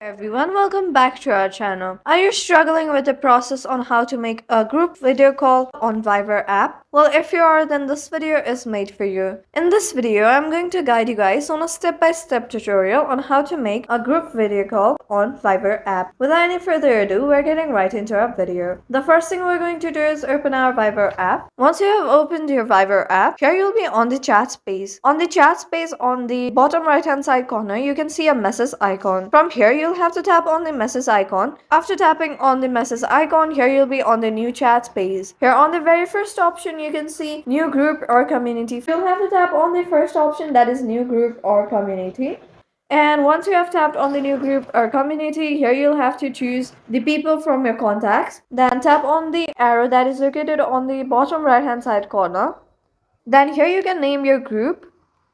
Everyone, welcome back to our channel. Are you struggling with the process on how to make a group video call on Viber app? Well, if you are, then this video is made for you. In this video, I'm going to guide you guys on a step-by-step tutorial on how to make a group video call on Viber app. Without any further ado, we're getting right into our video. The first thing we're going to do is open our Viber app. Once you have opened your Viber app, here you'll be on the chat space. On the chat space on the bottom right hand side corner, you can see a message icon. From here, you'll have to tap on the message icon. After tapping on the message icon, here you'll be on the new chat space. Here on the very first option, you can see new group or community. You'll have to tap on the first option, that is new group or community. And once you have tapped on the new group or community, here you'll have to choose the people from your contacts. Then tap on the arrow that is located on the bottom right hand side corner. Then here you can name your group.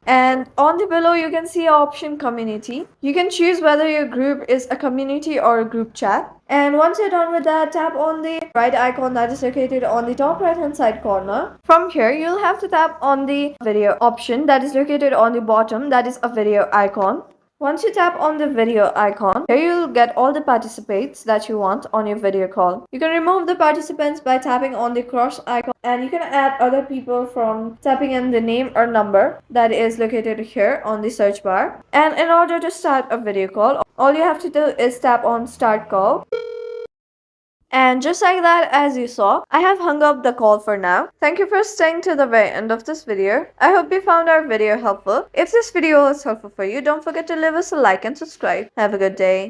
And on the below you can see option community. You can choose whether your group is a community or a group chat. And once you're done with that, tap on the right icon that is located on the top right hand side corner. From here, you'll have to tap on the video option that is located on the bottom, that is a video icon. Once you tap on the video icon, here you'll get all the participants that you want on your video call. You can remove the participants by tapping on the cross icon, and you can add other people from tapping in the name or number that is located here on the search bar. And in order to start a video call, all you have to do is tap on start call. And just like that, as you saw, I have hung up the call for now. Thank you for staying to the very end of this video. I hope you found our video helpful. If this video was helpful for you, don't forget to leave us a like and subscribe. Have a good day.